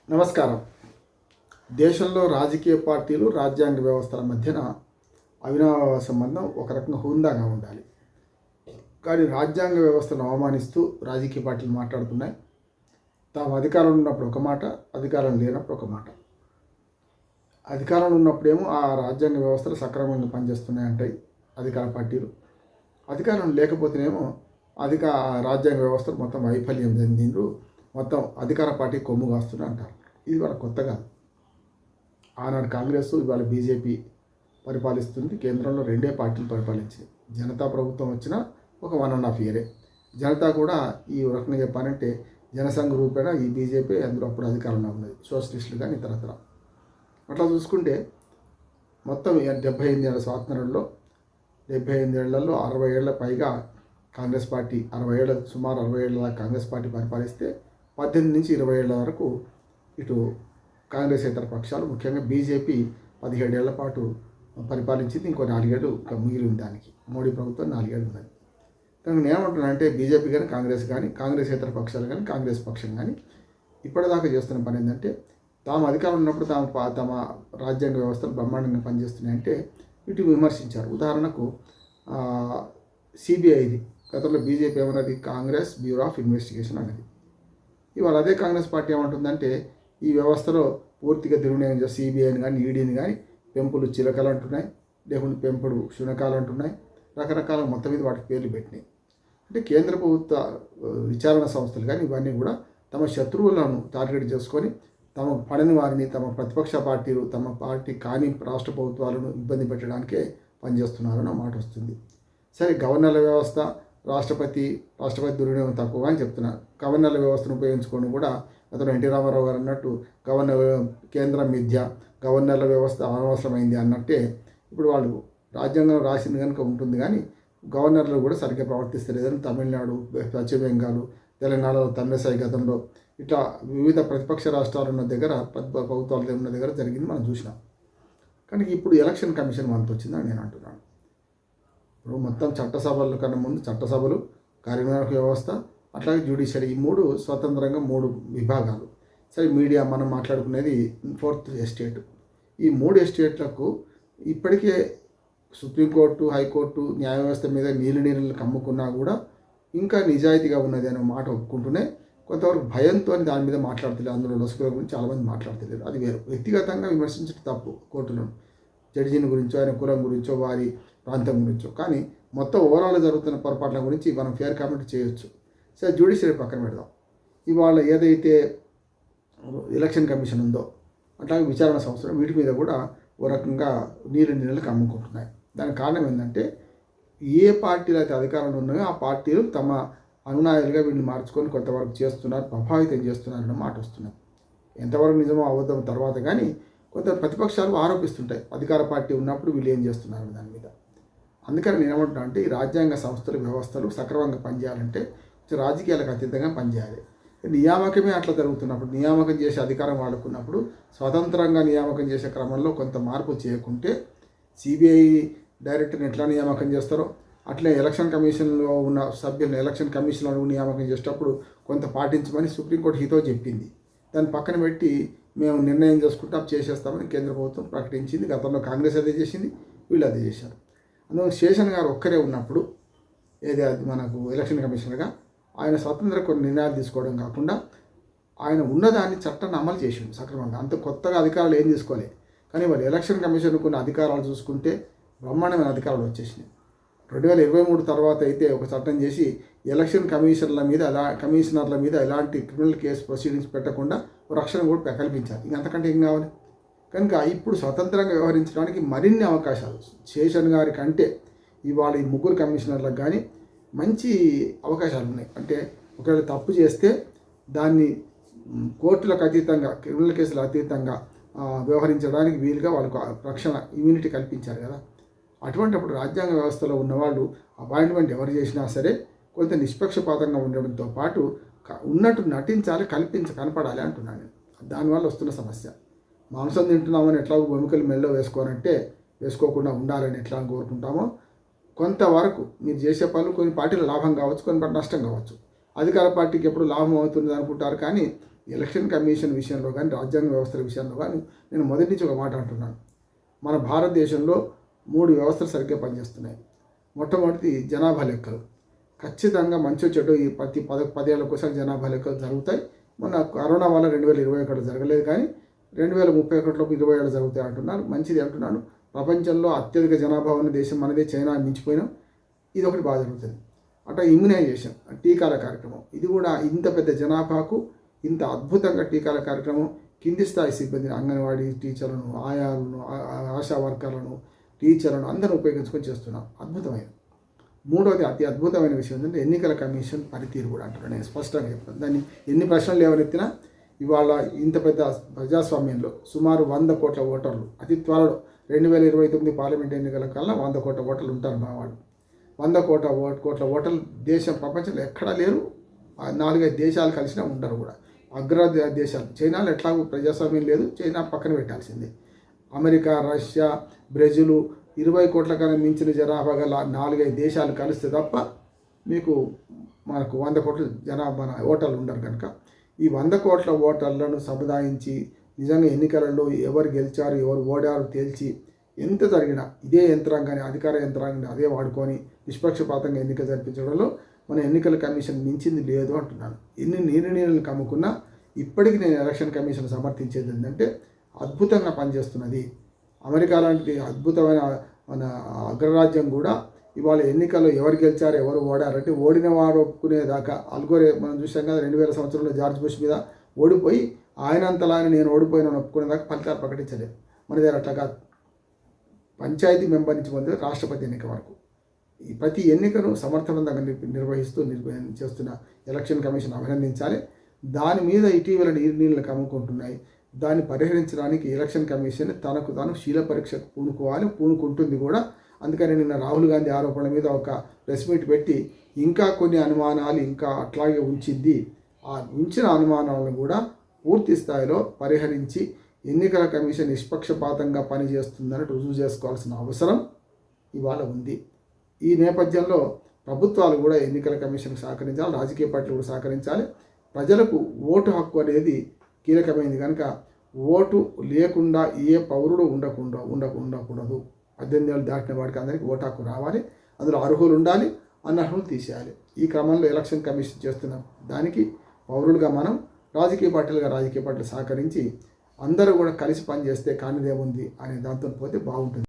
నమస్కారం. దేశంలో రాజకీయ పార్టీలు రాజ్యాంగ వ్యవస్థల మధ్యన అవినాభావ సంబంధం ఒక రకంగా హుందాగా ఉండాలి. కానీ రాజ్యాంగ వ్యవస్థను అవమానిస్తూ రాజకీయ పార్టీలు మాట్లాడుతున్నాయి. తాము అధికారంలో ఉన్నప్పుడు ఒక మాట, అధికారం లేనప్పుడు ఒక మాట. అధికారంలో ఉన్నప్పుడేమో ఆ రాజ్యాంగ వ్యవస్థలు సక్రమంగా పనిచేస్తున్నాయంటాయి అధికార పార్టీలు. అధికారం లేకపోతేనేమో రాజ్యాంగ వ్యవస్థలు మొత్తం వైఫల్యం చెందిండ్రు, మొత్తం అధికార పార్టీ కొమ్ము కాస్తున్నా అంటారు. ఇది వాళ్ళ కొత్త కాదు. ఆనాడు కాంగ్రెస్, ఇవాళ బీజేపీ పరిపాలిస్తుంది. కేంద్రంలో రెండే పార్టీలు పరిపాలించింది. జనతా ప్రభుత్వం వచ్చిన ఒక 1.5 ఇయరే. జనతా కూడా ఈ రకంగా చెప్పాలంటే జనసంఘ రూపేణ ఈ బీజేపీ అందులో అప్పుడు అధికారంలో ఉన్నది, సోషలిస్టులు కానీ ఇతరత్ర. అట్లా చూసుకుంటే మొత్తం 78 ఏళ్ళ స్వాతంత్రంలో 78 ఏళ్లలో 60 ఏళ్ల పైగా కాంగ్రెస్ పార్టీ, సుమారు 60 ఏళ్ళ దాకా కాంగ్రెస్ పార్టీ పరిపాలిస్తే 18 నుంచి 20 ఏళ్ల వరకు ఇటు కాంగ్రెస్ ఇతర పక్షాలు, ముఖ్యంగా బీజేపీ 17 ఏళ్ల పాటు పరిపాలించింది. ఇంకో 4 ఏళ్ళు మిగిలి ఉంది దానికి. మోడీ ప్రభుత్వం 4 ఏళ్ళు ఉన్నది. కానీ నేను ఏమంటున్నానంటే బీజేపీ కానీ కాంగ్రెస్ ఇతర పక్షాలు కానీ కాంగ్రెస్ పక్షం కానీ ఇప్పటిదాకా చేస్తున్న పని ఏంటంటే తాము అధికారం ఉన్నప్పుడు తమ రాజ్యాంగ వ్యవస్థలు బ్రహ్మాండంగా పనిచేస్తున్నాయంటే ఇటు విమర్శించారు. ఉదాహరణకు సిబిఐది గతంలో బీజేపీ ఏమన్నది, కాంగ్రెస్ బ్యూరో ఆఫ్ ఇన్వెస్టిగేషన్ అనేది. ఇవాళ అదే కాంగ్రెస్ పార్టీ ఏమంటుందంటే ఈ వ్యవస్థలో పూర్తిగా దుర్వినియోగం చేసి సిబిఐని కానీ ఈడీని కానీ పెంపుడు చిలకలు అంటున్నాయి, లేకుంటే పెంపుడు శునకాలు అంటున్నాయి, రకరకాల మొత్తం మీద వాటికి పేర్లు పెట్టినాయి. అంటే కేంద్ర ప్రభుత్వ విచారణ సంస్థలు కానీ ఇవన్నీ కూడా తమ శత్రువులను టార్గెట్ చేసుకొని తమకు పడని వారిని, తమ ప్రతిపక్ష పార్టీలు, తమ పార్టీ కాని రాష్ట్ర ప్రభుత్వాలను ఇబ్బంది పెట్టడానికే పనిచేస్తున్నారన్న మాట వస్తుంది. సరే, గవర్నర్ల వ్యవస్థ, రాష్ట్రపతి దుర్వినియోగం తక్కువ అని చెప్తున్నారు. గవర్నర్ల వ్యవస్థను ఉపయోగించుకొని కూడా అతను ఎన్టీ రామారావు గారు అన్నట్టు కేంద్రం మిథ్య, గవర్నర్ల వ్యవస్థ అనవసరమైంది అన్నట్టే ఇప్పుడు వాళ్ళు రాజ్యాంగం రాసింది కనుక ఉంటుంది. కానీ గవర్నర్లు కూడా సరిగ్గా ప్రవర్తిస్తలేదని తమిళనాడు, పశ్చిమ బెంగాల్, తెలంగాణలో తమిళసాయి గతంలో ఇట్లా వివిధ ప్రతిపక్ష రాష్ట్రాలు ఉన్న దగ్గర, ప్రభుత్వాలు ఉన్న దగ్గర జరిగింది మనం చూసినాం. కానీ ఇప్పుడు ఎలక్షన్ కమిషన్ మనతో వచ్చిందని నేను అంటున్నాను. ఇప్పుడు మొత్తం చట్టసభల కన్నా ముందు చట్టసభలు, కార్యనిర్వాహక వ్యవస్థ, అట్లాగే జ్యుడిషియరీ, ఈ 3 స్వతంత్రంగా 3 విభాగాలు. సరే, మీడియా మనం మాట్లాడుకునేది 4th ఎస్టేట్. ఈ 3 ఎస్టేట్లకు ఇప్పటికే సుప్రీంకోర్టు, హైకోర్టు న్యాయ వ్యవస్థ మీద నీళ్ళు కమ్ముకున్నా కూడా ఇంకా నిజాయితీగా ఉన్నది అనే మాట ఒప్పుకుంటూనే కొంతవరకు భయంతో దాని మీద మాట్లాడతలేదు. అందులో లొసుకుల గురించి చాలామంది మాట్లాడతలేదు. అది వేరు. వ్యక్తిగతంగా విమర్శించడం తప్పు కోర్టులను, జడ్జిని గురించో, ఆయన కులం గురించో, వారి ప్రాంతం గురించో. కానీ మొత్తం ఓవరాల్ జరుగుతున్న పొరపాట్ల గురించి మనం ఫేర్ కామెంట్ చేయొచ్చు. సరే, జ్యుడిషియరీ పక్కన పెడదాం. ఇవాళ ఏదైతే ఎలక్షన్ కమిషన్ ఉందో అట్లాగే విచారణ సంస్థలు వీటి మీద కూడా ఓ రకంగా నీళ్ళకి అమ్ముకుంటున్నాయి. దానికి కారణం ఏంటంటే ఏ పార్టీలు అయితే అధికారంలో ఉన్నాయో ఆ పార్టీలు తమ అనునాయులుగా వీటిని మార్చుకొని కొంతవరకు చేస్తున్నారు, ప్రభావితం చేస్తున్నారన్న మాట వస్తున్నాయి. ఎంతవరకు నిజమో అబద్ధం తర్వాత కానీ కొంత ప్రతిపక్షాలు ఆరోపిస్తుంటాయి అధికార పార్టీ ఉన్నప్పుడు వీళ్ళు ఏం చేస్తున్నారు దాని మీద. అందుకని నేను ఏమంటున్నా అంటే ఈ రాజ్యాంగ సంస్థలు, వ్యవస్థలు సక్రమంగా పనిచేయాలంటే రాజకీయాలకు అతీతంగా పనిచేయాలి. నియామకమే అట్లా జరుగుతున్నప్పుడు, నియామకం చేసే అధికారం వాడుకున్నప్పుడు స్వతంత్రంగా నియామకం చేసే క్రమంలో కొంత మార్పు చేయకుంటే సిబిఐ డైరెక్టర్ని ఎట్లా నియామకం చేస్తారో అట్లే ఎలక్షన్ కమిషన్లో ఉన్న సభ్యులను ఎలక్షన్ కమిషన్లో నియామకం చేసేటప్పుడు కొంత పాటించమని సుప్రీంకోర్టు హితో చెప్పింది. దాన్ని పక్కన పెట్టి మేము నిర్ణయం చేసుకుంటాం, చేసేస్తామని కేంద్ర ప్రభుత్వం ప్రకటించింది. గతంలో కాంగ్రెస్ అదే చేసింది, వీళ్ళు అదే చేశారు. అందువల్ల శేషన్ గారు ఒక్కరే ఉన్నప్పుడు ఏది అది మనకు ఎలక్షన్ కమిషనర్గా ఆయన స్వతంత్ర కొన్ని నిర్ణయాలు తీసుకోవడం కాకుండా ఆయన ఉన్నదాన్ని చట్టాన్ని అమలు చేసిండు సక్రమంగా. అంత కొత్తగా అధికారాలు ఏం తీసుకోలేదు. కానీ వాళ్ళు ఎలక్షన్ కమిషన్ కొన్ని అధికారాలు చూసుకుంటే బ్రహ్మాండమైన అధికారాలు వచ్చేసినాయి. 2023 తర్వాత అయితే ఒక చట్టం చేసి ఎలక్షన్ కమిషనర్ల మీద ఎలాంటి క్రిమినల్ కేసు ప్రొసీడింగ్స్ పెట్టకుండా రక్షణ కూడా కల్పించారు. ఇంకంతకంటే ఏం కావాలి? కనుక ఇప్పుడు స్వతంత్రంగా వ్యవహరించడానికి మరిన్ని అవకాశాలు శేషన్ గారి కంటే ఇవాళ ఈ 3 కమిషనర్లకు కానీ మంచి అవకాశాలు ఉన్నాయి. అంటే ఒకవేళ తప్పు చేస్తే దాన్ని కోర్టులకు అతీతంగా, క్రిమినల్ కేసులకు అతీతంగా వ్యవహరించడానికి వీలుగా వాళ్ళకు రక్షణ, ఇమ్యూనిటీ కల్పించారు కదా. అటువంటిప్పుడు రాజ్యాంగ వ్యవస్థలో ఉన్నవాళ్ళు అపాయింట్మెంట్ ఎవరు చేసినా సరే కొంత నిష్పక్షపాతంగా ఉండడంతో పాటు ఉన్నట్టు నటించాలి, కనపడాలి అంటున్నాను నేను. దానివల్ల వస్తున్న సమస్య. మాంసం తింటున్నామని ఎట్లా ఎముకలు మెల్లో వేసుకోకుండా ఉండాలని ఎట్లా కోరుకుంటామో కొంతవరకు మీరు చేసే పనులు కొన్ని పార్టీల లాభం కావచ్చు, కొన్ని నష్టం కావచ్చు. అధికార పార్టీకి ఎప్పుడు లాభం అవుతుంది అనుకుంటారు, కానీ ఎలక్షన్ కమిషన్ విషయంలో కానీ రాజ్యాంగ వ్యవస్థల విషయంలో కానీ నేను మొదటి నుంచి ఒక మాట అంటున్నాను. మన భారతదేశంలో 3 వ్యవస్థలు సరిగ్గా పనిచేస్తున్నాయి. మొట్టమొదటి జనాభా లెక్కలు. ఖచ్చితంగా మంచో చెడు ఈ ప్రతి 10 ఏళ్ళకోసారి జనాభా లెక్కలు జరుగుతాయి. మన కరోనా వల్ల 2021 జరగలేదు, కానీ 2031లోపు 20 ఏళ్ళు జరుగుతాయి అంటున్నారు. మంచిది అంటున్నాను. ప్రపంచంలో అత్యధిక జనాభా ఉన్న దేశం మనదే, చైనా మించిపోయినాం. ఇది ఒకటి బాగా జరుగుతుంది. అట్లా ఇమ్యునైజేషన్, టీకాల కార్యక్రమం, ఇది కూడా ఇంత పెద్ద జనాభాకు ఇంత అద్భుతంగా టీకాల కార్యక్రమం కింది స్థాయి సిబ్బందిని, అంగన్వాడీ టీచర్లను, ఆయాలను, ఆశా వర్కర్లను, టీచర్లను అందరూ ఉపయోగించుకొని చేస్తున్నాం. అద్భుతమైనది. మూడవది అతి అద్భుతమైన విషయం ఏంటంటే ఎన్నికల కమిషన్ పనితీరు కూడా అంటున్నాను. నేను స్పష్టంగా చెప్తాను. దాన్ని ఎన్ని ప్రశ్నలు లేవనెత్తినా ఇవాళ ఇంత పెద్ద ప్రజాస్వామ్యంలో సుమారు 100 కోట్ల ఓటర్లు, అతి త్వరలో 2029 పార్లమెంట్ ఎన్నికల కల్లా 100 కోట్ల ఓటర్లు ఉంటారు. మా వాళ్ళు 100 కోట్ల ఓటర్లు దేశం ప్రపంచంలో ఎక్కడా లేరు. 4-5 దేశాలు కలిసినా ఉండరు కూడా. అగ్ర దేశాలు, చైనాలో ఎట్లాగో ప్రజాస్వామ్యం లేదు, చైనా పక్కన పెట్టాల్సిందే. అమెరికా, రష్యా, బ్రెజిల్ 20 కోట్ల కన్నా మించిన జనాభా గల 4-5 దేశాలు కలిస్తే తప్ప మనకు 100 కోట్ల జనాభా ఓటర్లు ఉండరు. కనుక ఈ 100 కోట్ల ఓటర్లను సముదాయించి నిజంగా ఎన్నికలలో ఎవరు గెలిచారు, ఎవరు ఓడారు తేల్చి ఎంత జరిగినా ఇదే యంత్రాంగాన్ని, అధికార యంత్రాంగాన్ని అదే వాడుకొని నిష్పక్షపాతంగా ఎన్నిక జరిపించడంలో మన ఎన్నికల కమిషన్ మించింది లేదు అంటున్నాను. ఎన్ని నీళ్ళు కమ్ముకున్నా ఇప్పటికీ నేను ఎలక్షన్ కమిషన్ సమర్థించేది ఏంటంటే అద్భుతంగా పనిచేస్తున్నది. అమెరికా లాంటి అద్భుతమైన మన అగ్రరాజ్యం కూడా ఇవాళ ఎన్నికల్లో ఎవరు గెలిచారు, ఎవరు ఓడారంటే ఓడిన వారు ఒప్పుకునేదాకా మనం చూసాం కదా. 2000 సంవత్సరంలో జార్జ్ బుష్ మీద ఓడిపోయి ఆయనంతలా నేను ఓడిపోయిన ఒప్పుకునేదాకా ఫలితాలు ప్రకటించలేదు. మన దగ్గర అట్లాగా పంచాయతీ మెంబర్ నుంచి పొందే రాష్ట్రపతి ఎన్నిక వరకు ఈ ప్రతి ఎన్నికను సమర్థవంతంగా నిర్వహిస్తూ చేస్తున్న ఎలక్షన్ కమిషన్ అభినందించాలి. దాని మీద ఇటీవల నీళ్ళు కమ్ముకుంటున్నాయి. దాన్ని పరిహరించడానికి ఎలక్షన్ కమిషన్ తనకు తాను శీల పరీక్షకు పూనుకుంటుంది కూడా. అందుకని నిన్న రాహుల్ గాంధీ ఆరోపణల మీద ఒక ప్రెస్ మీట్ పెట్టి ఇంకా కొన్ని అనుమానాలు ఇంకా అట్లాగే ఉంచింది. ఆ ఉంచిన అనుమానాలను కూడా పూర్తి స్థాయిలో పరిహరించి ఎన్నికల కమిషన్ నిష్పక్షపాతంగా పనిచేస్తుందని రుజువు చేసుకోవాల్సిన అవసరం ఇవాళ ఉంది. ఈ నేపథ్యంలో ప్రభుత్వాలు కూడా ఎన్నికల కమిషన్కి సహకరించాలి, రాజకీయ పార్టీలు కూడా సహకరించాలి. ప్రజలకు ఓటు హక్కు అనేది కీలకమైనది కనుక ఓటు లేకుండా ఏ పౌరుడు ఉండకూడదు. 18 ఏళ్ళు దాటిన వాడికి అందరికీ ఓటు హక్కు రావాలి, అందులో అర్హులు ఉండాలి, అనర్హులు తీసేయాలి. ఈ క్రమంలో ఎలక్షన్ కమిషన్ చేస్తున్న దానికి పౌరులుగా మనం, రాజకీయ పార్టీలు సహకరించి అందరూ కూడా కలిసి పనిచేస్తే కానిదేముంది అనే దాంతో పోతే బాగుంటుంది.